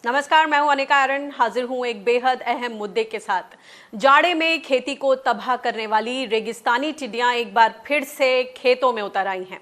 नमस्कार, मैं हूं अनिका आर्यन, हाजिर हूं एक बेहद अहम मुद्दे के साथ। जाड़े में खेती को तबाह करने वाली रेगिस्तानी टिड्डियां एक बार फिर से खेतों में उतर आई हैं।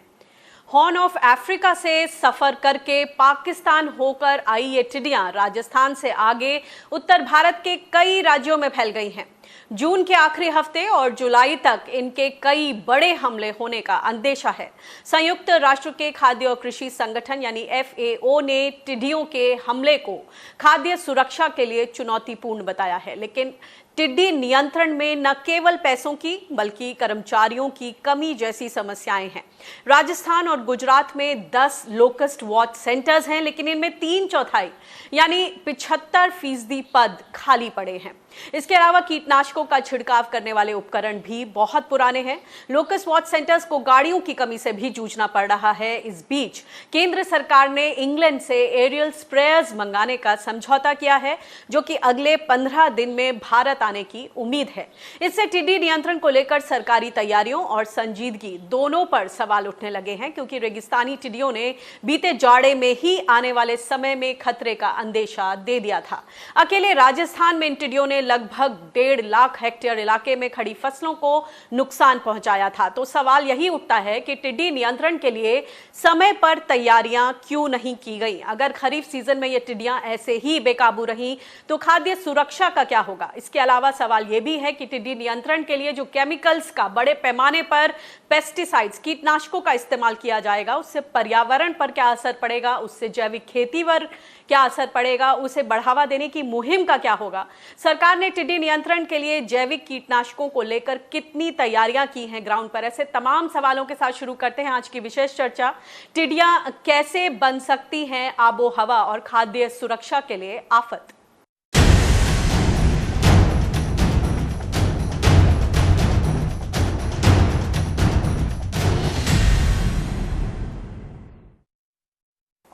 हॉर्न ऑफ अफ्रीका से सफर करके पाकिस्तान होकर आई ये टिड्डियां राजस्थान से आगे उत्तर भारत के कई राज्यों में फैल गई हैं। जून के आखिरी हफ्ते और जुलाई तक इनके कई बड़े हमले होने का अंदेशा है। संयुक्त राष्ट्र के खाद्य और कृषि संगठन यानी FAO ने टिड्डियों के हमले को खाद्य सुरक्षा के लिए चुनौतीपूर्ण बताया है। लेकिन टिड्डी नियंत्रण में न केवल पैसों की बल्कि कर्मचारियों की कमी जैसी समस्याएं हैं। राजस्थान और गुजरात में 10 लोकस्ट वॉच सेंटर्स हैं, लेकिन इनमें 3/4 यानी 75% पद खाली पड़े हैं। इसके अलावा कीटनाशकों का छिड़काव करने वाले उपकरण भी बहुत पुराने हैं। लोकस्ट वॉच सेंटर्स को गाड़ियों की कमी से भी जूझना पड़ रहा है। इस बीच केंद्र सरकार ने इंग्लैंड से एरियल स्प्रेयर्स मंगाने का समझौता किया है, जो कि अगले 15 दिन में भारत आने की उम्मीद है। इससे टिड्डी नियंत्रण को लेकर सरकारी तैयारियों और संजीदगी दोनों पर सवाल उठने लगे हैं, क्योंकि रेगिस्तानी टिड्डियों ने बीते जाड़े में ही आने वाले समय में खतरे का अंदेशा दे दिया था। अकेले राजस्थान में इन टिड्डियों ने लगभग 1.5 लाख हेक्टेयर इलाके में खड़ी फसलों को नुकसान पहुंचाया था। तो सवाल यही उठता है कि टिड्डी नियंत्रण के लिए समय पर तैयारियां क्यों नहीं की गई? अगर खरीफ सीजन में ये टिड्डियां ऐसे ही बेकाबू रहीं तो खाद्य सुरक्षा का क्या होगा? इसके अलावा सवाल यह भी है कि टिड्डी नियंत्रण के लिए जो केमिकल्स का बड़े पैमाने पर पेस्टिसाइड्स कीटनाशकों का इस्तेमाल किया जाएगा, उससे पर्यावरण पर क्या असर पड़ेगा, उससे जैविक खेती पर क्या असर पड़ेगा, उसे बढ़ावा देने की मुहिम का क्या होगा? सरकार ने टिड्डी नियंत्रण के लिए जैविक कीटनाशकों को लेकर कितनी तैयारियां की हैं ग्राउंड पर? ऐसे तमाम सवालों के साथ शुरू करते हैं आज की विशेष चर्चा। टिड्डियां कैसे बन सकती हैं आबो हवा और खाद्य सुरक्षा के लिए आफत?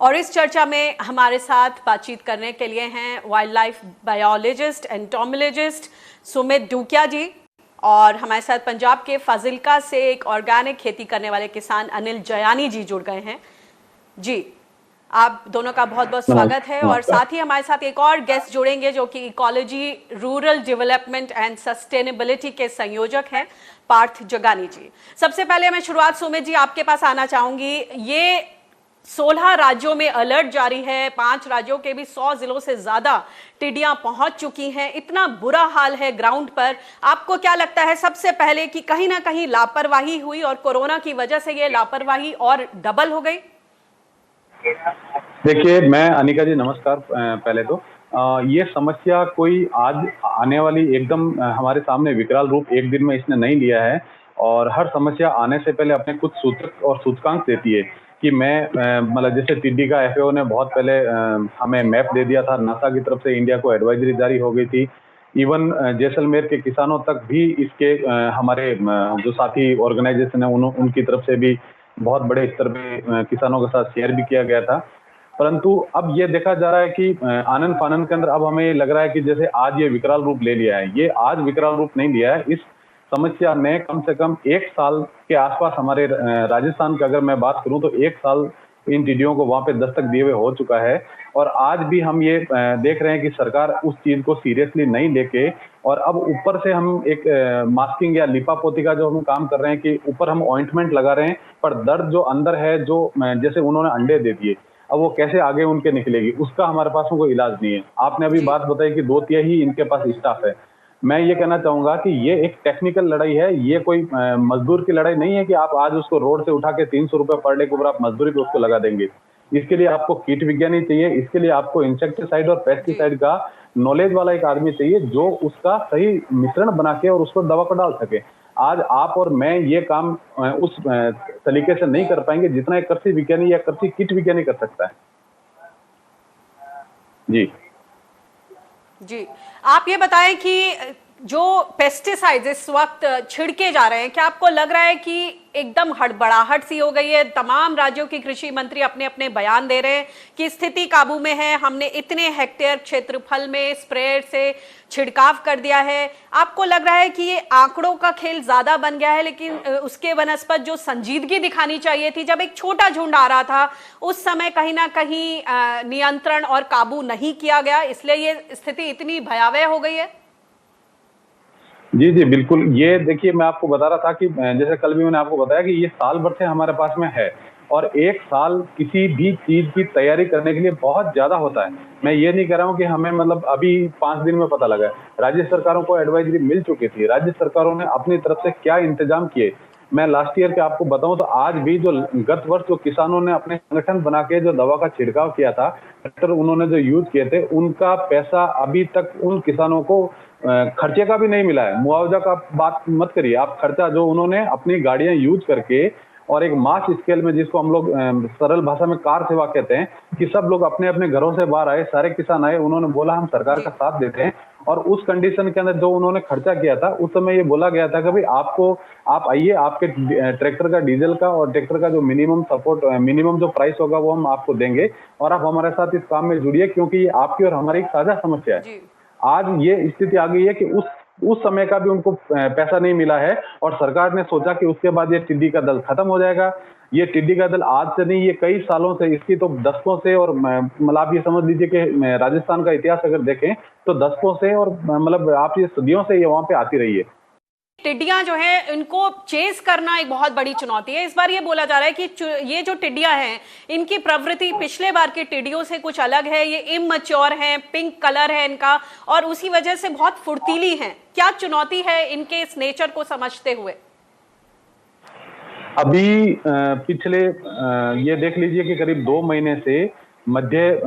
और इस चर्चा में हमारे साथ बातचीत करने के लिए हैं wild life biologist entomologist Sumit Dookia ji, और हमारे साथ पंजाब के फाजिल्का से एक ऑर्गेनिक खेती करने वाले किसान अनिल जयानी जी जुड़ गए हैं। जी, आप दोनों का बहुत बहुत स्वागत है। और साथ ही हमारे साथ एक और गेस्ट जुड़ेंगे जो कि ecology, rural development and sustainability के संयोजक हैं, पार्थ जगानी जी। सबसे पहले मैं शुरुआत सुमित जी आपके पास आना चाहूंगी। ये 16 राज्यों में अलर्ट जारी है, 5 राज्यों के भी 100 जिलों से ज्यादा टिड्डियां पहुंच चुकी हैं। इतना बुरा हाल है ग्राउंड पर। आपको क्या लगता है सबसे पहले कि कहीं ना कहीं लापरवाही हुई और कोरोना की वजह से ये लापरवाही और डबल हो गई? देखिए, मैं अनिका जी नमस्कार। पहले तो ये समस्या कोई आज आने वाली एकदम हमारे सामने विकराल रूप एक दिन में इसने नहीं लिया है, और हर समस्या आने से पहले अपने कुछ सूचक और सूचकांक देती है कि मैं मतलब जैसे टिड्डी का FAO ने बहुत पहले हमें मैप दे दिया था, नासा की तरफ से इंडिया को एडवाइजरी जारी हो गई थी। इवन जैसलमेर के किसानों तक भी इसके हमारे जो साथी ऑर्गेनाइजेशन है उनकी तरफ से भी बहुत बड़े स्तर पे किसानों के साथ शेयर भी किया गया था। परंतु अब ये देखा जा रहा है कि आनन फानन के अंदर अब हमें लग रहा है कि जैसे आज ये विकराल रूप ले लिया है। ये आज विकराल रूप नहीं लिया है, इस समस्या ने कम से कम 1 साल के आसपास हमारे राजस्थान की अगर मैं बात करूं तो 1 साल इन टिड्डियों को वहां पे दस्तक दिए हुए हो चुका है। और आज भी हम ये देख रहे हैं कि सरकार उस चीज को सीरियसली नहीं लेके, और अब ऊपर से हम एक मास्किंग या लिपापोती का जो हम काम कर रहे हैं कि ऊपर हम ऑइंटमेंट लगा रहे हैं, पर दर्द जो अंदर है, जो जैसे उन्होंने अंडे दे दिए, अब वो कैसे आगे उनके निकलेगी उसका हमारे पास कोई इलाज नहीं है। आपने अभी बात बताई कि 2/3 इनके पास स्टाफ है। मैं ये कहना चाहूंगा कि ये एक टेक्निकल लड़ाई है, ये कोई मजदूर की लड़ाई नहीं है कि आप आज उसको रोड से उठा के 300 रुपए पर डे के ऊपर आप मजदूरी पे उसको लगा देंगे। इसके लिए आपको कीट विज्ञानी चाहिए, इसके लिए आपको इंसेक्टिसाइड और पेस्टिसाइड का नॉलेज वाला एक आदमी चाहिए जो उसका सही मिश्रण बना के और उसको दवा को डाल सके। आज आप और मैं ये काम उस तरीके से नहीं कर पाएंगे जितना एक कृषि विज्ञानी या कृषि कीट विज्ञानी कर सकता है। जी जी, आप ये बताएं कि जो पेस्टिसाइड्स इस वक्त छिड़के जा रहे हैं, क्या आपको लग रहा है कि एकदम हड़बड़ाहट सी हो गई है? तमाम राज्यों के कृषि मंत्री अपने अपने बयान दे रहे हैं कि स्थिति काबू में है, हमने इतने हेक्टेयर क्षेत्रफल में स्प्रेयर से छिड़काव कर दिया है। आपको लग रहा है कि ये आंकड़ों का खेल ज्यादा बन गया है, लेकिन उसके बनस्पत जो संजीदगी दिखानी चाहिए थी, जब एक छोटा झुंड आ रहा था उस समय कहीं ना कहीं नियंत्रण और काबू नहीं किया गया, इसलिए ये स्थिति इतनी भयावह हो गई है? जी जी बिल्कुल। ये देखिए, मैं आपको बता रहा था कि जैसे कल भी मैंने आपको बताया कि ये साल भर से हमारे पास में है, और एक साल किसी भी चीज की तैयारी करने के लिए बहुत ज्यादा होता है। मैं ये नहीं कह रहा हूँ कि हमें मतलब अभी 5 दिन में पता लगा है। राज्य सरकारों को एडवाइजरी मिल चुकी थी, राज्य सरकारों ने अपनी तरफ से क्या इंतजाम किए। मैं लास्ट ईयर के आपको बताऊं तो आज भी जो गत वर्ष जो किसानों ने अपने संगठन बना के जो दवा का छिड़काव किया था, ट्रैक्टर उन्होंने जो यूज किए थे, उनका पैसा अभी तक उन किसानों को खर्चे का भी नहीं मिला है। मुआवजा का बात मत करिए आप, खर्चा जो उन्होंने अपनी गाड़ियां यूज करके और एक मास स्केल में, जिसको हम लोग सरल भाषा में कार सेवा कहते हैं, कि सब लोग अपने अपने घरों से बाहर आए, सारे किसान आए, उन्होंने बोला हम सरकार का साथ देते हैं। और उस कंडीशन के अंदर जो उन्होंने खर्चा किया था, उस समय ये बोला गया था कि भाई आप आइए, आपके ट्रैक्टर का डीजल का और ट्रैक्टर का जो मिनिमम सपोर्ट, मिनिमम जो प्राइस होगा वो हम आपको देंगे, और आप हमारे साथ इस काम में जुड़िए, क्योंकि ये आपकी और हमारी एक साझा समस्या है। आज ये स्थिति आ गई है कि उस समय का भी उनको पैसा नहीं मिला है, और सरकार ने सोचा कि उसके बाद ये टिड्डी का दल खत्म हो जाएगा। ये टिड्डी का दल आज से नहीं, ये कई सालों से, इसकी तो दशकों से, और मतलब आप ये समझ लीजिए कि राजस्थान का इतिहास अगर देखें तो दशकों से, और मतलब आप ये सदियों से ये वहां पे आती रही है। टिड्डियां जो है इनको चेस करना एक बहुत बड़ी चुनौती है। इस बार ये बोला जा रहा है कि ये जो टिड्डियां हैं, इनकी प्रवृत्ति पिछले बार की टिड्डियों से कुछ अलग है। ये इमैच्योर हैं, पिंक कलर है इनका, और उसी वजह से बहुत फुर्तीली हैं। क्या चुनौती है इनके इस नेचर को समझते हुए? अभी पिछले ये देख लीजिए कि करीब 2 महीने से मध्य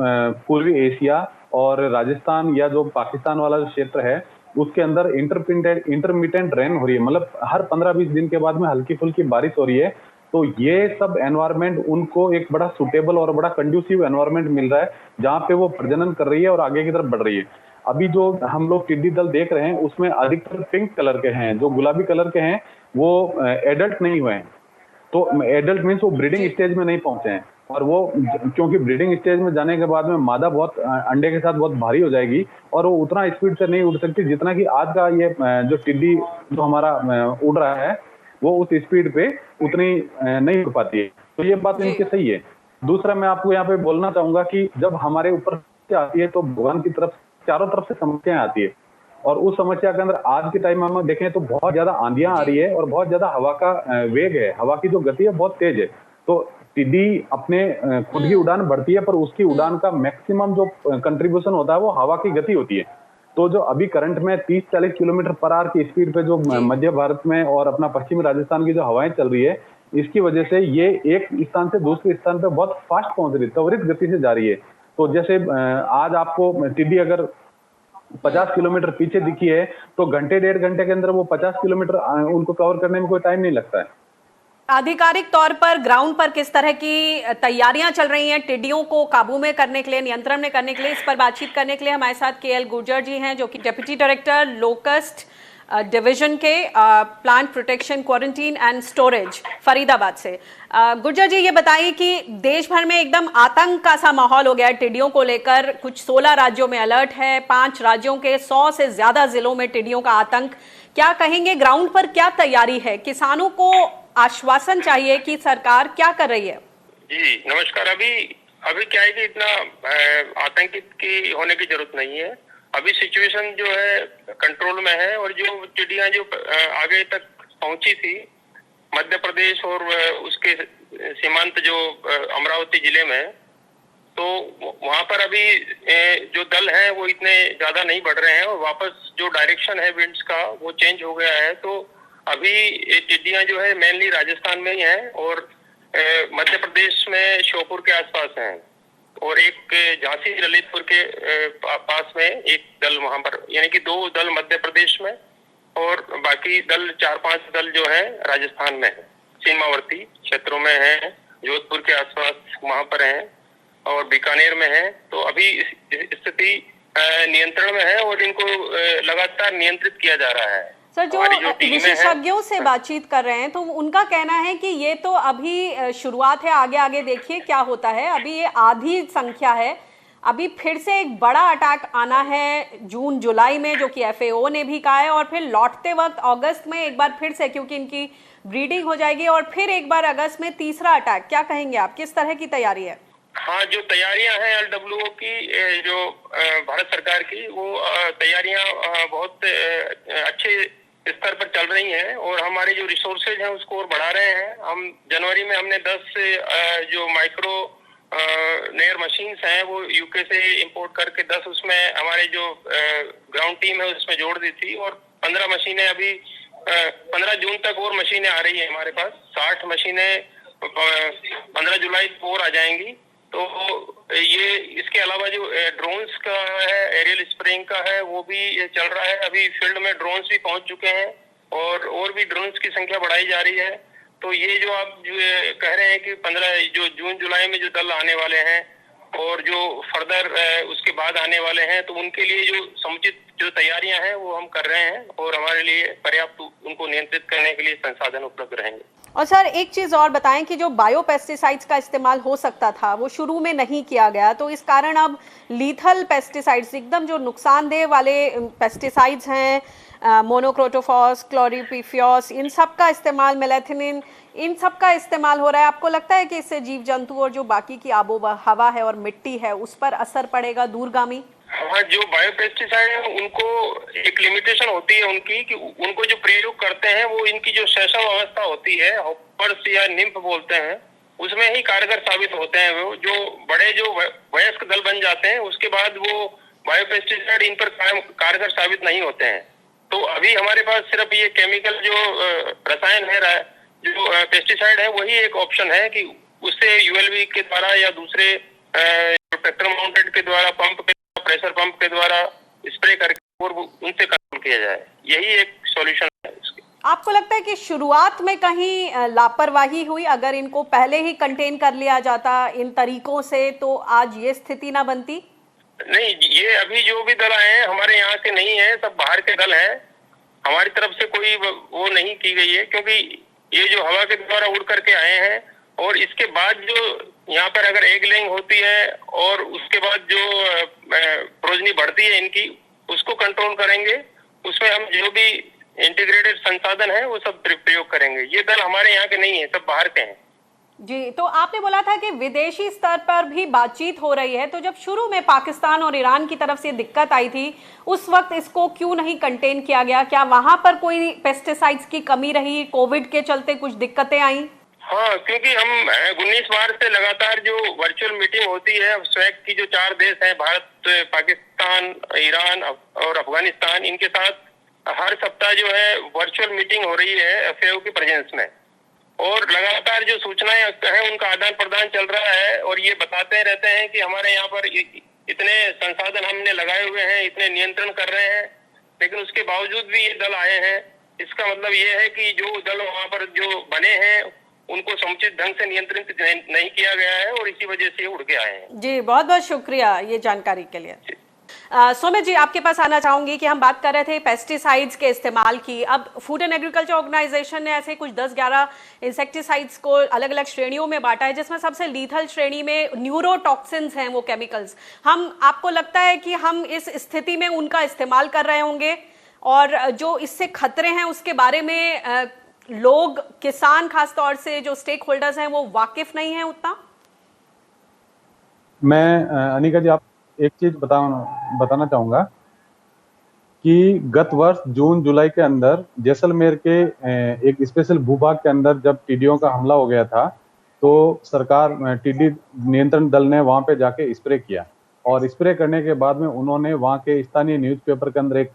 पूर्वी एशिया और राजस्थान या जो पाकिस्तान वाला जो क्षेत्र है, उसके अंदर इंटरमिटेंट रेन हो रही है। मतलब हर 15-20 दिन के बाद में हल्की फुल्की बारिश हो रही है। तो ये सब एनवायरमेंट उनको एक बड़ा सुटेबल और बड़ा कंड्यूसिव एनवायरमेंट मिल रहा है, जहाँ पे वो प्रजनन कर रही है और आगे की तरफ बढ़ रही है। अभी जो हम लोग टिड्डी दल देख रहे हैं, उसमें अधिकतर पिंक कलर के हैं, जो गुलाबी कलर के हैं वो एडल्ट नहीं हुए हैं। तो एडल्ट मीन्स वो ब्रीडिंग स्टेज में नहीं पहुंचे हैं, और वो क्योंकि ब्रीडिंग स्टेज में जाने के बाद में मादा बहुत अंडे के साथ बहुत भारी हो जाएगी, और वो उतना स्पीड से नहीं उड़ सकती जितना कि आज का ये जो टिड्डी जो हमारा उड़ रहा है, वो उस स्पीड पे उतनी नहीं उड़ पाती है। तो ये बात इनकी सही है। दूसरा मैं आपको यहाँ पे बोलना चाहूंगा कि जब हमारे ऊपर आती है तो भगवान की तरफ चारों तरफ से समस्याएं आती है, और उस समस्या के अंदर आज के टाइम में हम देखें तो बहुत ज्यादा आंधियां आ रही है, और बहुत ज्यादा हवा का वेग है, हवा की जो गति है बहुत तेज है। तो टिड्डी अपने खुद की उड़ान बढ़ती है, पर उसकी उड़ान का मैक्सिमम जो कंट्रीब्यूशन होता है वो हवा की गति होती है। तो जो अभी करंट में 30-40 किलोमीटर पर आवर की स्पीड पे जो मध्य भारत में और अपना पश्चिमी राजस्थान की जो हवाएं चल रही है, इसकी वजह से ये एक स्थान से दूसरे स्थान पे बहुत फास्ट पहुंच रही है, त्वरित गति से जा रही है। तो जैसे आज आपको टिड्डी अगर 50 किलोमीटर पीछे दिखी है, तो घंटे 1.5 घंटे के अंदर वो 50 किलोमीटर उनको कवर करने में कोई टाइम नहीं लगता है। आधिकारिक तौर पर ग्राउंड पर किस तरह की तैयारियां चल रही हैं टिड्डियों को काबू में करने के लिए, नियंत्रण में करने के लिए? इस पर बातचीत करने के लिए हमारे साथ केएल गुर्जर जी हैं, जो कि डेप्यूटी डायरेक्टर लोकस्ट डिवीजन के plant protection, quarantine and storage, Faridabad से। गुर्जर जी, ये बताइए कि देश भर में एकदम आतंक का सा माहौल हो गया है टिड्डियों को लेकर। कुछ 16 राज्यों में अलर्ट है, 5 राज्यों के 100 से ज्यादा जिलों में टिड्डियों का आतंक। क्या कहेंगे, ग्राउंड पर क्या तैयारी है? किसानों को आश्वासन चाहिए कि सरकार क्या कर रही है? जी नमस्कार। अभी क्या है कि इतना आतंकित की होने की जरूरत नहीं है। अभी सिचुएशन जो है कंट्रोल में है, और जो चिड़ियां जो आगे तक पहुंची थी मध्य प्रदेश और उसके सीमांत जो अमरावती जिले में, तो वहां पर अभी जो दल हैं वो इतने ज्यादा नहीं बढ़ रहे हैं, और वापस जो डायरेक्शन है विंड्स का वो चेंज हो गया है। तो अभी ये टिड्डियां जो है मेनली राजस्थान में ही हैं, और मध्य प्रदेश में श्योपुर के आसपास हैं, और एक झांसी ललितपुर के पास में एक दल वहां पर, यानी कि 2 दल मध्य प्रदेश में, और बाकी दल 4-5 दल जो है राजस्थान में है, सीमावर्ती क्षेत्रों में है, जोधपुर के आसपास वहां पर हैं, और बीकानेर में है। तो अभी स्थिति नियंत्रण में है और इनको लगातार नियंत्रित किया जा रहा है। सर, जो टीम है विशेषज्ञों से बातचीत कर रहे हैं तो उनका कहना है कि ये तो अभी शुरुआत है, आगे आगे देखिए क्या होता है। अभी ये आधी संख्या है, अभी फिर से एक बड़ा अटैक आना है जून जुलाई में, जो कि FAO ने भी कहा है, और फिर लौटते वक्त अगस्त में एक बार फिर से, क्योंकि इनकी ब्रीडिंग हो जाएगी, और फिर एक बार अगस्त में तीसरा अटैक। क्या कहेंगे आप, किस तरह की तैयारी है? हाँ, जो तैयारियां हैं LWO की, जो भारत सरकार की, वो तैयारियां बहुत अच्छे स्तर पर चल रही हैं और हमारे जो रिसोर्सेज हैं उसको और बढ़ा रहे हैं। हम जनवरी में हमने 10 जो माइक्रो नेयर मशीन्स हैं वो यूके से इंपोर्ट करके 10 उसमें हमारे जो ग्राउंड टीम है उसमें जोड़ दी थी, और 15 मशीनें अभी 15 जून तक और मशीनें आ रही है हमारे पास। 60 मशीनें 15 जुलाई को और आ जाएंगी। तो ये इसके अलावा जो ड्रोन्स का है, एरियल स्प्रेइंग का है, वो भी चल रहा है। अभी फील्ड में ड्रोन्स भी पहुंच चुके हैं और भी ड्रोन्स की संख्या बढ़ाई जा रही है। तो ये जो आप जो कह रहे हैं कि 15 जो जून जुलाई में जो दल आने वाले हैं और जो फर्दर उसके बाद आने वाले हैं, तो उनके लिए जो समुचित जो तैयारियां हैं वो हम कर रहे हैं और हमारे लिए पर्याप्त उनको नियंत्रित करने के लिए संसाधन उपलब्ध रहेंगे। और सर, एक चीज और बताएं कि जो बायोपेस्टिसाइड्स का इस्तेमाल हो सकता था वो शुरू में नहीं किया गया, तो इस कारण अब लीथल पेस्टिसाइड्स, एकदम जो नुकसानदेह वाले पेस्टिसाइड्स हैं, मोनोक्रोटोफॉस, क्लोरीपिफॉस, इन सब का इस्तेमाल, मेलाथिनिन, इन सब का इस्तेमाल हो रहा है। आपको लगता है कि इससे जीव जंतु और जो बाकी की आबो हवा है और मिट्टी है उस पर असर पड़ेगा दूरगामी? हाँ, जो बायोपेस्टिसाइड है उनको एक लिमिटेशन होती है उनकी, कि उनको जो प्रयोग करते हैं वो इनकी जो सेशन अवस्था होती है, हॉपर्स या निम्फ बोलते हैं, उसमें ही कारगर साबित होते हैं। वो जो बड़े जो वयस्क दल बन जाते हैं उसके बाद वो बायोपेस्टिसाइड इन पर कारगर साबित नहीं होते हैं। तो अभी हमारे पास सिर्फ ये केमिकल जो रसायन है, जो पेस्टिसाइड है, वही एक ऑप्शन है कि उससे ULV के द्वारा या दूसरे ट्रैक्टर माउंटेड के द्वारा प्रेशर पंप के द्वारा स्प्रे करके और उनसे कंट्रोल किया जाए। यही एक सॉल्यूशन है इसके। आपको लगता है कि शुरुआत में कहीं लापरवाही हुई? अगर इनको पहले ही कंटेन कर लिया जाता इन तरीकों से तो आज ये स्थिति ना बनती? नहीं, ये अभी जो भी दल आए हैं हमारे यहाँ से नहीं है, सब बाहर के दल हैं। हमारी तरफ से कोई वो नहीं की गई है, क्योंकि ये जो हवा के द्वारा उड़ करके आए हैं और इसके बाद जो यहाँ पर अगर एग लेइंग होती है और उसके बाद जो प्रोजनी बढ़ती है इनकी, उसको कंट्रोल करेंगे। उसमें हम जो भी इंटीग्रेटेड संसाधन है वो सब प्रयोग करेंगे। ये दल हमारे यहाँ के नहीं है, सब बाहर के हैं। जी, तो आपने बोला था कि विदेशी स्तर पर भी बातचीत हो रही है, तो जब शुरू में पाकिस्तान और ईरान की तरफ से दिक्कत आई थी उस वक्त इसको क्यों नहीं कंटेन किया गया? क्या वहां पर कोई पेस्टिसाइड्स की कमी रही, कोविड के चलते कुछ दिक्कतें आई? हाँ, क्योंकि हम 19 मार्च से लगातार जो वर्चुअल मीटिंग होती है, स्वैक की जो 4 देश हैं, भारत, पाकिस्तान, ईरान और अफगानिस्तान, इनके साथ हर सप्ताह जो है वर्चुअल मीटिंग हो रही है FAO की प्रेजेंस में, और लगातार जो सूचनाएं हैं उनका आदान प्रदान चल रहा है। और ये बताते रहते हैं कि हमारे यहाँ पर इतने संसाधन हमने लगाए हुए हैं, इतने नियंत्रण कर रहे हैं, लेकिन उसके बावजूद भी ये दल आए हैं। इसका मतलब ये है कि जो दल वहाँ पर जो बने हैं उनको समुचित ढंग से नियंत्रित नहीं किया गया है और इसी वजह से उड़ के आए हैं। जी, बहुत बहुत शुक्रिया ये जानकारी के लिए। सौम्य जी, आपके पास आना चाहूंगी कि हम बात कर रहे थे पेस्टिसाइड्स के इस्तेमाल की। अब फूड एंड एग्रीकल्चर ऑर्गेनाइजेशन ने ऐसे कुछ 10-11 इंसेक्टिसाइड्स को अलग अलग श्रेणियों में बांटा है, जिसमें सबसे लीथल श्रेणी में न्यूरोटॉक्सिन्स हैं, वो केमिकल्स। आपको लगता है कि हम इस स्थिति में उनका इस्तेमाल कर रहे होंगे, और जो इससे खतरे हैं उसके बारे में लोग, किसान खासतौर से जो स्टेक होल्डर्स हैं, वो वाकिफ नहीं है उतना? मैं अनिका जी, आप एक चीज बताना चाहूंगा कि गत वर्ष जून जुलाई के अंदर जैसलमेर के एक स्पेशल भूभाग के अंदर जब टिड्डियों का हमला हो गया था, तो सरकार टिड्डी नियंत्रण दल ने वहां पे जाके स्प्रे किया, और स्प्रे करने के बाद में उन्होंने वहां के स्थानीय न्यूज़पेपर के अंदर एक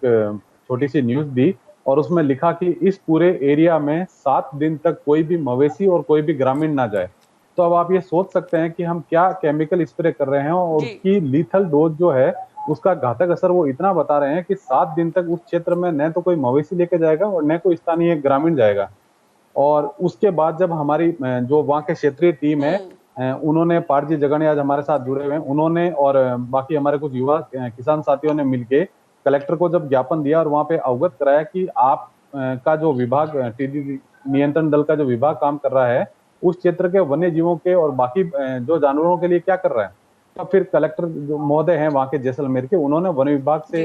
छोटी सी न्यूज दी, और उसमें लिखा कि इस पूरे एरिया में 7 दिन तक कोई भी मवेशी और कोई भी ग्रामीण ना जाए। तो अब आप ये सोच सकते हैं कि हम क्या केमिकल स्प्रे कर रहे हैं, और उसकी लीथल डोज जो है, उसका घातक असर वो इतना बता रहे हैं कि 7 दिन तक उस क्षेत्र में न तो कोई मवेशी लेके जाएगा और न कोई स्थानीय ग्रामीण जाएगा। और उसके बाद जब हमारी जो वहाँ के क्षेत्रीय टीम है उन्होंने, पाठ जी जगानी आज हमारे साथ जुड़े हुए हैं, उन्होंने और बाकी हमारे कुछ युवा किसान साथियों ने मिलके कलेक्टर को जब ज्ञापन दिया और वहां पे अवगत कराया कि आप का जो विभाग, टिड्डी नियंत्रण दल का जो विभाग काम कर रहा है, उस क्षेत्र के वन्य जीवों के और बाकी जो जानवरों के लिए क्या कर रहा है। तो फिर कलेक्टर जो महोदय हैं वहां के जैसलमेर के, उन्होंने वन विभाग से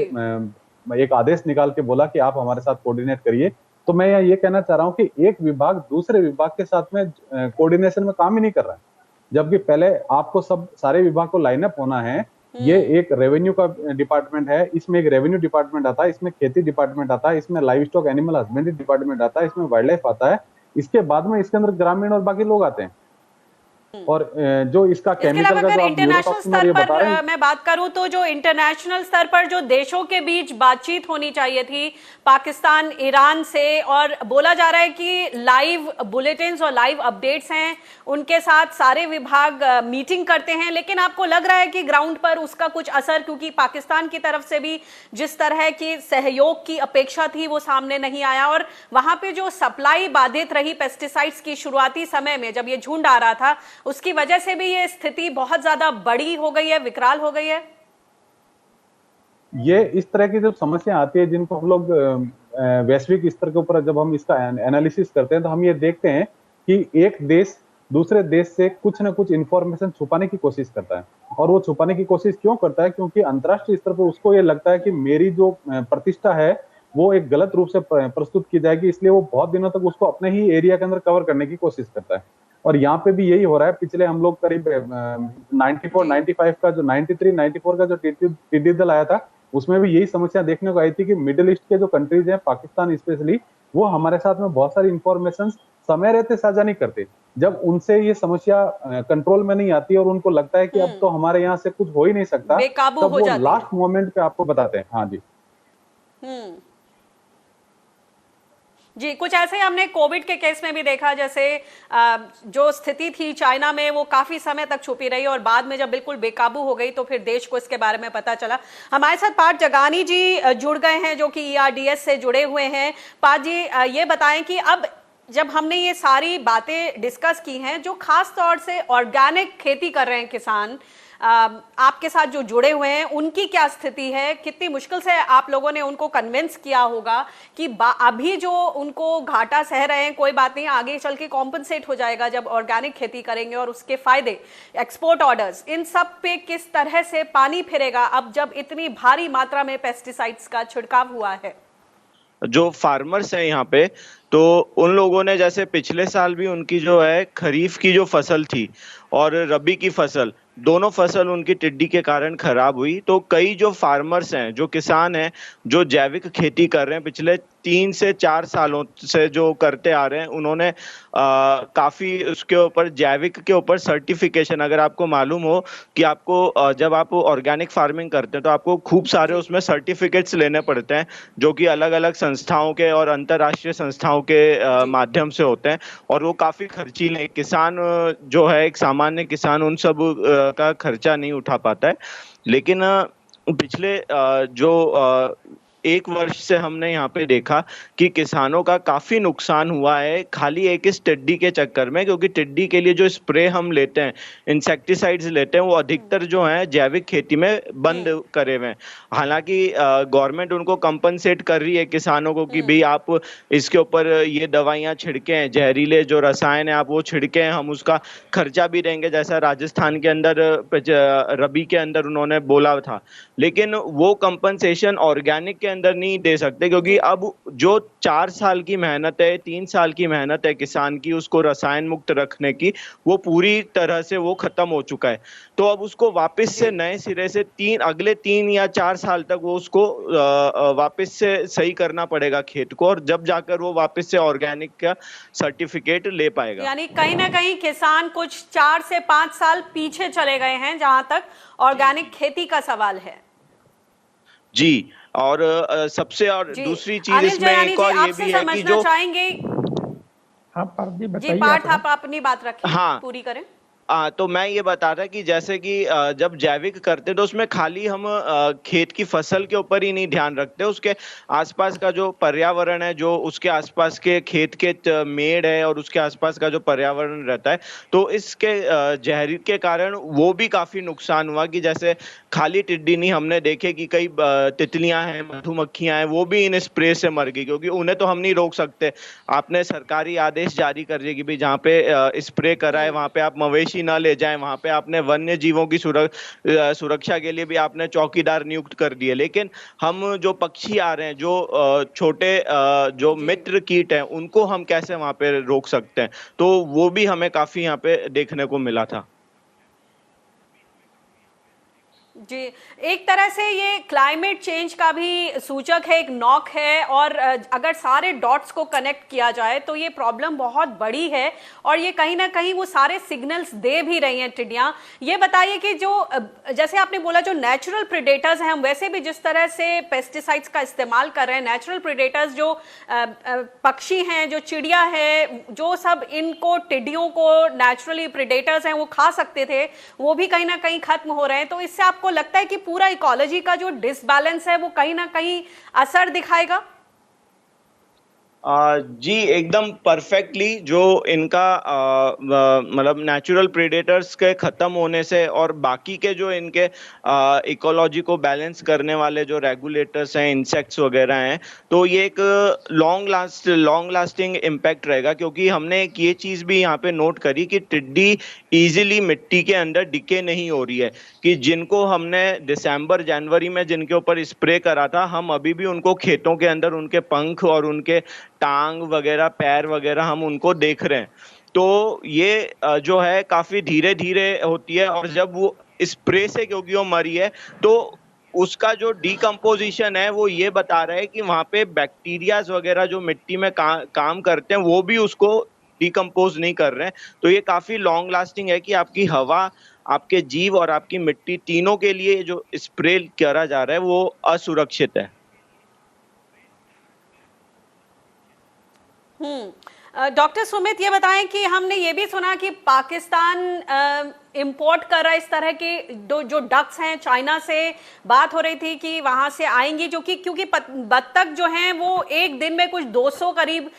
एक आदेश निकाल के बोला कि आप हमारे साथ कोऑर्डिनेट करिए। तो मैं ये कहना चाह रहा हूँ कि एक विभाग दूसरे विभाग के साथ में कोऑर्डिनेशन में काम ही नहीं कर रहा है, जबकि पहले आपको सारे विभाग को लाइन अप होना है। ये एक रेवेन्यू का डिपार्टमेंट है, इसमें एक रेवेन्यू डिपार्टमेंट आता है, इसमें खेती डिपार्टमेंट आता है, इसमें live stock animal husbandry department आता है, इसमें वाइल्ड लाइफ आता है, इसके बाद में इसके अंदर ग्रामीण और बाकी लोग आते हैं। और जो इसका केमिकल का जो इंटरनेशनल स्तर पर मैं बात करूं तो जो इंटरनेशनल स्तर पर जो देशों के बीच बातचीत होनी चाहिए थी पाकिस्तान ईरान से, और बोला जा रहा है कि लाइव बुलेटिन्स और लाइव अपडेट्स हैं, उनके साथ सारे विभाग मीटिंग करते हैं, लेकिन आपको लग रहा है कि ग्राउंड पर उसका कुछ असर, क्योंकि पाकिस्तान की तरफ से भी जिस तरह की सहयोग की अपेक्षा थी वो सामने नहीं आया, और वहां पे जो सप्लाई बाधित रही पेस्टिसाइड्स की शुरुआती समय में जब ये झुंड आ रहा था, उसकी वजह से भी ये स्थिति बहुत ज्यादा बड़ी हो गई है, विकराल हो गई है। ये इस तरह की जब समस्या आती है जिनको हम लोग वैश्विक स्तर के ऊपर जब हम इसका एनालिसिस करते हैं, तो हम ये देखते हैं कि एक देश दूसरे देश से कुछ ना कुछ इंफॉर्मेशन छुपाने की कोशिश करता है। और वो छुपाने की कोशिश क्यों करता है? क्योंकि अंतर्राष्ट्रीय स्तर पर उसको ये लगता है कि मेरी जो प्रतिष्ठा है वो एक गलत रूप से प्रस्तुत की जाएगी, इसलिए वो बहुत दिनों तक उसको अपने ही एरिया के अंदर कवर करने की कोशिश करता है। और यहाँ पे भी यही हो रहा है। पिछले हम लोग करीब 94, 95 का जो 93, 94 का जो टिड्डी दल आया था, उसमें भी यही समस्या देखने को आई थी कि मिडिल ईस्ट के जो कंट्रीज हैं, पाकिस्तान स्पेशली, वो हमारे साथ में बहुत सारी इंफॉर्मेशन समय रहते साझा नहीं करते। जब उनसे ये समस्या कंट्रोल में नहीं आती और उनको लगता है कि अब तो हमारे यहाँ से कुछ हो ही नहीं सकता, तब वो लास्ट मोमेंट पे आपको बताते हैं। हाँ जी जी, कुछ ऐसे ही हमने कोविड के केस में भी देखा, जैसे जो स्थिति थी चाइना में वो काफी समय तक छुपी रही और बाद में जब बिल्कुल बेकाबू हो गई तो फिर देश को इसके बारे में पता चला। हमारे साथ पार्थ जगानी जी जुड़ गए हैं जो कि ERDS से जुड़े हुए हैं। पार्थ जी, ये बताएं कि अब जब हमने ये सारी बातें डिस्कस की हैं, जो खास तौर से ऑर्गेनिक खेती कर रहे हैं किसान आपके साथ जो जुड़े हुए हैं, उनकी क्या स्थिति है? कितनी मुश्किल से आप लोगों ने उनको कन्विंस किया होगा कि अभी जो उनको घाटा सह रहे हैं, कोई बात नहीं, आगे चल के कॉम्पनसेट हो जाएगा जब ऑर्गेनिक खेती करेंगे, और उसके फायदे, एक्सपोर्ट ऑर्डर्स, इन सब पे किस तरह से पानी फिरेगा अब जब इतनी भारी मात्रा में पेस्टिसाइड्स का छिड़काव हुआ है? जो फार्मर्स हैं यहाँ पे, तो उन लोगों ने, जैसे पिछले साल भी उनकी जो है खरीफ की जो फसल थी और रबी की फसल, दोनों फसल उनकी टिड्डी के कारण खराब हुई। तो कई जो फार्मर्स हैं, जो किसान हैं, जो जैविक खेती कर रहे हैं, पिछले 3 से 4 सालों से जो करते आ रहे हैं, उन्होंने काफी उसके ऊपर, जैविक के ऊपर सर्टिफिकेशन, अगर आपको मालूम हो कि आपको जब आप ऑर्गेनिक फार्मिंग करते हैं तो आपको खूब सारे उसमें सर्टिफिकेट्स लेने पड़ते हैं, जो कि अलग अलग संस्थाओं के और अंतर्राष्ट्रीय संस्थाओं के माध्यम से होते हैं, और वो काफी खर्चीले, किसान जो है, एक सामान्य किसान उन सब का खर्चा नहीं उठा पाता है। लेकिन पिछले जो 1 वर्ष से हमने यहाँ पे देखा कि किसानों का काफी नुकसान हुआ है, खाली एक इस टिड्डी के चक्कर में, क्योंकि टिड्डी के लिए जो स्प्रे हम लेते हैं, इंसेक्टिसाइड्स लेते हैं, वो अधिकतर जो है जैविक खेती में बंद करे हुए हैं। हालांकि गवर्नमेंट उनको कंपनसेट कर रही है किसानों को कि भाई आप इसके ऊपर ये दवाइयाँ छिड़कें, जहरीले जो रसायन है आप वो छिड़कें, हम उसका खर्चा भी देंगे, जैसा राजस्थान के अंदर रबी के अंदर उन्होंने बोला था। लेकिन वो कंपनसेशन ऑर्गेनिक के अंदर नहीं दे सकते, क्योंकि अब जो 4 साल की मेहनत है, 3 साल की मेहनत है किसान की, उसको रसायन मुक्त रखने की, वो पूरी तरह से वो खत्म हो चुका है। तो अब उसको वापस से नए सिरे से अगले 3 या 4 साल तक वो उसको वापस से सही करना पड़ेगा खेत को, और जब जाकर वो वापस से ऑर्गेनिक का सर्टिफिकेट ले पाएगा। यानी कहीं ना कहीं किसान कुछ 4 से 5 साल पीछे चले गए हैं जहां तक ऑर्गेनिक खेती का सवाल है। जी, और सबसे और दूसरी चीज इसमें एक और ये भी है कि जो चाहेंगे। हाँ पार्थ जी बताइए। जी पार्थ, आप अपनी बात रखें, हाँ, पूरी करें। तो मैं ये बता रहा कि जैसे कि जब जैविक करते तो उसमें खाली हम खेत की फसल के ऊपर ही नहीं ध्यान रखते, उसके आसपास का जो पर्यावरण है, जो उसके आसपास के खेत के मेड़ है और उसके आसपास का जो पर्यावरण रहता है, तो इसके जहरीर के कारण वो भी काफी नुकसान हुआ। कि जैसे खाली टिड्डी नहीं, हमने देखे कि कई तितलियां हैं, मधुमक्खियां हैं, वो भी इन स्प्रे से मर गई, क्योंकि उन्हें तो हम नहीं रोक सकते। आपने सरकारी आदेश जारी कर दिए कि भाई जहाँ पे स्प्रे करा है वहां पे आप मवेशी ना ले जाएं, वहां पे आपने वन्य जीवों की सुरक्षा के लिए भी आपने चौकीदार नियुक्त कर दिए, लेकिन हम जो पक्षी आ रहे हैं, जो छोटे जो मित्र कीट हैं, उनको हम कैसे वहां पे रोक सकते हैं? तो वो भी हमें काफी यहाँ पे देखने को मिला था। जी, एक तरह से ये क्लाइमेट चेंज का भी सूचक है, एक नॉक है, और अगर सारे डॉट्स को कनेक्ट किया जाए तो ये प्रॉब्लम बहुत बड़ी है, और ये कहीं ना कहीं वो सारे सिग्नल्स दे भी रही हैं टिड्डियां। ये बताइए कि जो जैसे आपने बोला जो नेचुरल प्रेडेटर्स हैं, हम वैसे भी जिस तरह से पेस्टिसाइड्स का इस्तेमाल कर रहे हैं, नेचुरल प्रेडेटर्स जो पक्षी हैं, जो चिड़िया है, जो सब इनको टिड्डियों को नेचुरली प्रेडेटर्स हैं वो खा सकते थे, वो भी कहीं ना कहीं खत्म हो रहे हैं। तो इससे आपको लगता है कि पूरा इकोलॉजी का जो डिसबैलेंस है वो कहीं ना कहीं असर दिखाएगा? जी एकदम परफेक्टली। जो इनका मतलब नेचुरल प्रेडेटर्स के खत्म होने से और बाकी के जो इनके इकोलॉजी को बैलेंस करने वाले जो रेगुलेटर्स हैं, इंसेक्ट्स वगैरह हैं, तो ये एक लॉन्ग लास्टिंग इम्पैक्ट रहेगा। क्योंकि हमने एक ये चीज़ भी यहाँ पे नोट करी कि टिड्डी इजीली मिट्टी के अंदर डिके नहीं हो रही है। कि जिनको हमने दिसंबर जनवरी में जिनके ऊपर स्प्रे करा था, हम अभी भी उनको खेतों के अंदर उनके पंख और उनके टांग वगैरह, पैर वगैरह हम उनको देख रहे हैं। तो ये जो है काफी धीरे धीरे होती है, और जब वो स्प्रे से क्योंकि वो मरी है, तो उसका जो डिकम्पोजिशन है वो ये बता रहा है कि वहां पे बैक्टीरियाज वगैरह जो मिट्टी में काम करते हैं वो भी उसको डिकम्पोज नहीं कर रहे हैं। तो ये काफी लॉन्ग लास्टिंग है कि आपकी हवा, आपके जीव और आपकी मिट्टी, तीनों के लिए जो स्प्रे करा जा रहा है वो असुरक्षित है। डॉक्टर सुमित, ये बताएं कि हमने ये भी सुना कि पाकिस्तान इंपोर्ट कर रहा है इस तरह के जो डक्स हैं, चाइना से बात हो रही थी कि वहां से आएंगी, जो कि क्योंकि बत्तख जो हैं वो एक दिन में कुछ 200 करीब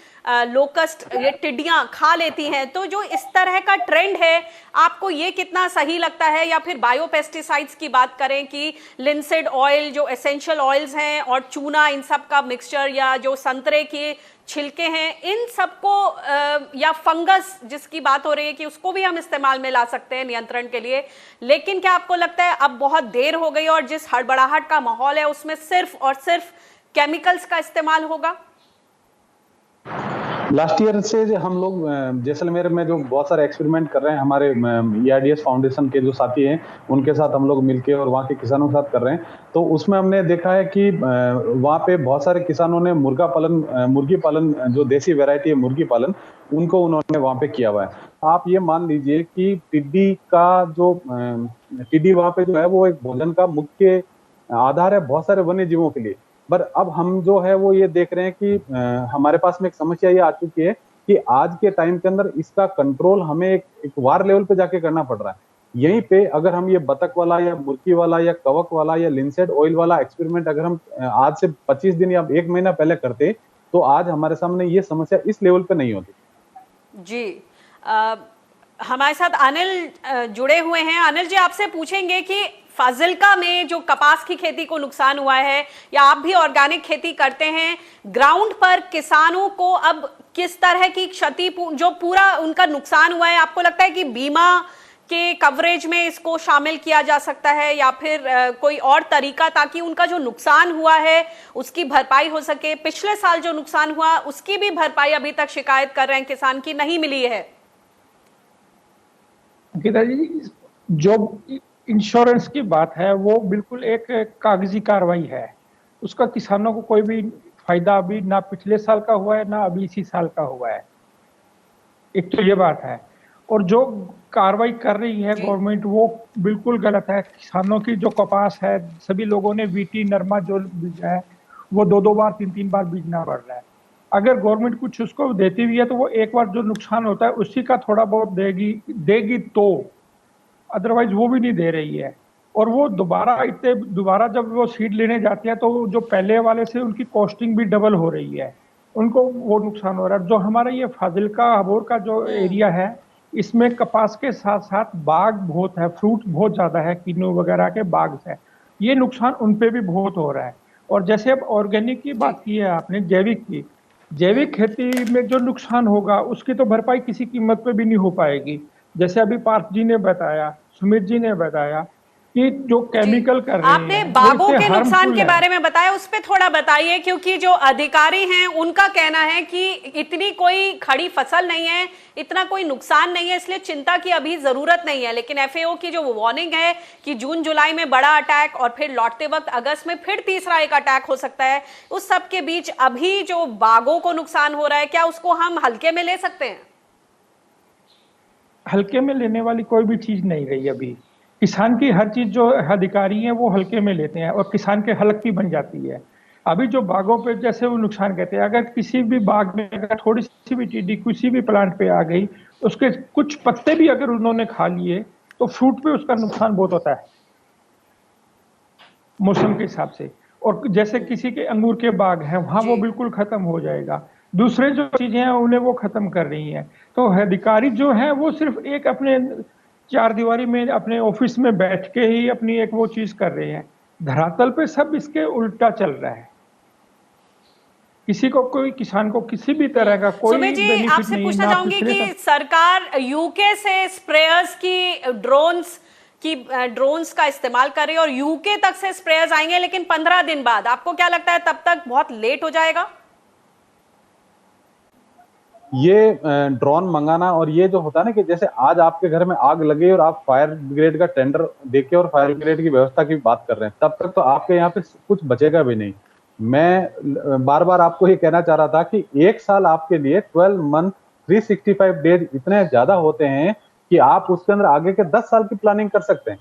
लोकस्ट, ये टिड्डियां खा लेती हैं। तो जो इस तरह का ट्रेंड है, आपको ये कितना सही लगता है? या फिर बायोपेस्टिसाइड्स की बात करें कि लिंसेड ऑयल, जो एसेंशियल ऑयल्स हैं, और चूना, इन सब का मिक्सचर, या जो संतरे के छिलके हैं, इन सबको या फंगस जिसकी बात हो रही है कि उसको भी हम इस्तेमाल में ला सकते हैं नियंत्रण के लिए। लेकिन क्या आपको लगता है अब बहुत देर हो गई और जिस हड़बड़ाहट का माहौल है उसमें सिर्फ और सिर्फ केमिकल्स का इस्तेमाल होगा? लास्ट ईयर से हम लोग जैसलमेर में जो बहुत सारे एक्सपेरिमेंट कर रहे हैं, हमारे ERDS फाउंडेशन के जो साथी हैं उनके साथ हम लोग मिलके और वहाँ के किसानों के साथ कर रहे हैं। तो उसमें हमने देखा है कि वहाँ पे बहुत सारे किसानों ने मुर्गी पालन, जो देसी वैरायटी है मुर्गी पालन, उनको उन्होंने वहाँ पे किया हुआ है। आप ये मान लीजिए कि टिड्डी वहाँ पे जो है वो एक भोजन का मुख्य आधार है बहुत सारे वन्य जीवों के लिए। पर अब हम जो है वो ये देख रहे हैं कि हमारे पास में एक समस्या ये आ चुकी है कि आज के टाइम के अंदर इसका कंट्रोल हमें एक वार लेवल पे जाके करना पड़ रहा है। यहीं पे अगर हम ये बतख वाला या मुर्गी वाला या कवक वाला या लिंसेड ऑयल वाला एक्सपेरिमेंट अगर हम आज से 25 दिन या 1 महीना पहले करते, तो आज हमारे सामने ये समस्या इस लेवल पे नहीं होती। जी, हमारे साथ अनिल जुड़े हुए हैं। अनिल जी, आपसे पूछेंगे कि फाजिल्का में जो कपास की खेती को नुकसान हुआ है, या आप भी ऑर्गेनिक खेती करते हैं, ग्राउंड पर किसानों को अब किस तरह की क्षति, जो पूरा उनका नुकसान हुआ है, आपको लगता है कि बीमा के कवरेज में इसको शामिल किया जा सकता है, या फिर कोई और तरीका ताकि उनका जो नुकसान हुआ है उसकी भरपाई हो सके? पिछले साल जो नुकसान हुआ उसकी भी भरपाई अभी तक शिकायत कर रहे हैं किसान की नहीं मिली है। गीता जी, जो इंश्योरेंस की बात है वो बिल्कुल एक कागजी कार्रवाई है, उसका किसानों को कोई भी फायदा अभी ना पिछले साल का हुआ है ना अभी इसी साल का हुआ है। एक तो ये बात है, और जो कार्रवाई कर रही है गवर्नमेंट वो बिल्कुल गलत है। किसानों की जो कपास है, सभी लोगों ने VT नरमा जो बीजा है वो 2-2 बार 3-3 बार बीजना पड़ रहा है। अगर गवर्नमेंट कुछ उसको देती भी है तो वो एक बार जो नुकसान होता है उसी का थोड़ा बहुत देगी तो, अदरवाइज वो भी नहीं दे रही है। और वो दोबारा जब वो सीड लेने जाते हैं तो जो पहले वाले से उनकी कॉस्टिंग भी डबल हो रही है, उनको वो नुकसान हो रहा है। जो हमारा ये फाजिलका अबोर का जो एरिया है, इसमें कपास के साथ साथ बाग बहुत है, फ्रूट बहुत ज्यादा है, किन्नू वगैरह के बाग है, ये नुकसान उन पे भी बहुत हो रहा है। और जैसे अब ऑर्गेनिक की बात की है आपने, जैविक खेती में जो नुकसान होगा उसकी तो भरपाई किसी कीमत पे भी नहीं हो पाएगी। जैसे अभी पार्थ जी ने बताया, सुमित जी ने बताया कि जो केमिकल कर रहे आपने हैं बागों वो के इससे नुकसान harmful के है। बारे में बताया, उस पे थोड़ा बताइए, क्योंकि जो अधिकारी हैं उनका कहना है कि इतनी कोई खड़ी फसल नहीं है, इतना कोई नुकसान नहीं है, इसलिए चिंता की अभी जरूरत नहीं है। लेकिन एफएओ की जो वार्निंग है कि जून जुलाई में बड़ा अटैक और फिर लौटते वक्त अगस्त में फिर तीसरा एक अटैक हो सकता है, उस सब के बीच अभी जो बागों को नुकसान हो रहा है, क्या उसको हम हल्के में ले सकते हैं? हल्के में लेने वाली कोई भी चीज नहीं रही अभी। किसान की हर चीज जो अधिकारी हैं वो हल्के में लेते हैं और किसान के हलक की बन जाती है। अभी जो बागों पे जैसे वो नुकसान कहते हैं, अगर किसी भी बाग में अगर थोड़ी सी भी टिड्डी किसी भी प्लांट पे आ गई, उसके कुछ पत्ते भी अगर उन्होंने खा लिए तो फ्रूट पे उसका नुकसान बहुत होता है मौसम के हिसाब से। और जैसे किसी के अंगूर के बाग हैं वहां वो बिल्कुल खत्म हो जाएगा। दूसरे जो चीजें हैं उन्हें वो खत्म कर रही हैं। तो अधिकारी जो हैं वो सिर्फ एक अपने चार दीवारी में अपने ऑफिस में बैठ के ही अपनी एक वो चीज कर रहे हैं। धरातल पे सब इसके उल्टा चल रहा है। किसी को, कोई किसान को किसी भी तरह का कोई सुमित जी, बेनिफिट आपसे नहीं, पूछना ना चाहूंगी पिछले कि सरकार यूके से स्प्रेयर्स की ड्रोन्स का इस्तेमाल कर रही है और यूके तक से स्प्रेयर्स आएंगे, लेकिन 15 दिन बाद। आपको क्या लगता है तब तक बहुत लेट हो जाएगा? ये ड्रोन मंगाना और ये जो होता है ना कि जैसे आज आपके घर में आग लगी और आप फायर ब्रिगेड का टेंडर देके और फायर ब्रिगेड की व्यवस्था की बात कर रहे हैं, तब तक तो आपके यहाँ पे कुछ बचेगा भी नहीं। मैं बार बार आपको ये कहना चाह रहा था कि एक साल आपके लिए 12 मंथ 365 डेज इतने ज्यादा होते हैं कि आप उसके अंदर आगे के 10 साल की प्लानिंग कर सकते हैं।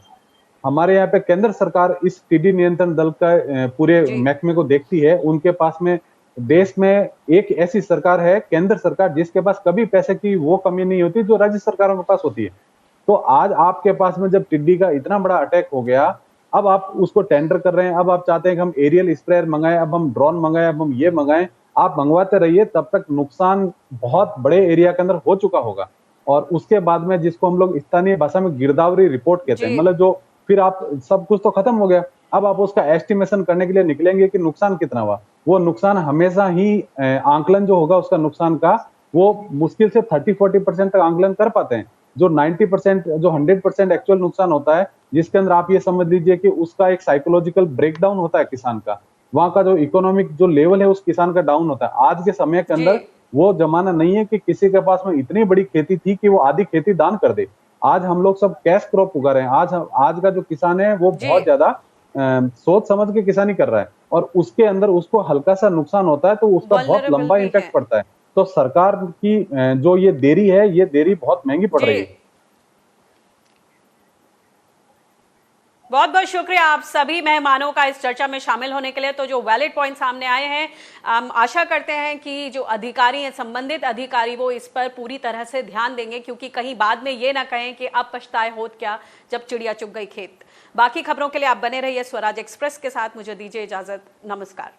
हमारे यहाँ पे केंद्र सरकार इस टिड्डी नियंत्रण दल का पूरे महकमे को देखती है। उनके पास में देश में एक ऐसी सरकार है, केंद्र सरकार, जिसके पास कभी पैसे की वो कमी नहीं होती जो राज्य सरकारों के पास होती है। तो आज आपके पास में जब टिड्डी का इतना बड़ा अटैक हो गया, अब आप उसको टेंडर कर रहे हैं, अब आप चाहते हैं कि हम एरियल स्प्रेयर मंगाएं, अब हम ड्रोन मंगाएं, अब हम ये मंगाएं। आप मंगवाते रहिए, तब तक नुकसान बहुत बड़े एरिया के अंदर हो चुका होगा। और उसके बाद में जिसको हम लोग स्थानीय भाषा में गिरदावरी रिपोर्ट कहते हैं, मतलब जो फिर आप सब कुछ तो खत्म हो गया, अब आप उसका एस्टिमेशन करने के लिए निकलेंगे कि नुकसान कितना हुआ। वो नुकसान हमेशा ही आंकलन जो होगा उसका नुकसान का, वो मुश्किल से 30-40% तक आंकलन कर पाते हैं। जो 90% जो 100% एक्चुअल नुकसान होता है, जिसके अंदर आप ये समझ लीजिए कि उसका एक साइकोलॉजिकल ब्रेकडाउन होता है किसान का, वहां का जो इकोनॉमिक जो लेवल है उस किसान का डाउन होता है। आज के समय के अंदर वो जमाना नहीं है कि किसी के पास में इतनी बड़ी खेती थी कि वो आधी खेती दान कर दे। आज हम लोग सब कैश क्रॉप उगा रहे हैं। आज का जो किसान है वो बहुत ज्यादा सोच समझ के किसानी कर रहा है, और उसके अंदर उसको हल्का सा नुकसान होता है तो उसका बहुत लंबा इम्पैक्ट पड़ता है। तो सरकार की जो ये देरी है, ये देरी बहुत महंगी पड़ रही है। बहुत बहुत शुक्रिया आप सभी मेहमानों का इस चर्चा में शामिल होने के लिए। तो जो वैलिड पॉइंट सामने आए हैं, हम आशा करते हैं कि जो अधिकारी हैं, संबंधित अधिकारी, वो इस पर पूरी तरह से ध्यान देंगे, क्योंकि कहीं बाद में ये ना कहें कि अब पछताए होत क्या जब चिड़िया चुग गई खेत। बाकी खबरों के लिए आप बने रहिए स्वराज एक्सप्रेस के साथ। मुझे दीजिए इजाजत, नमस्कार।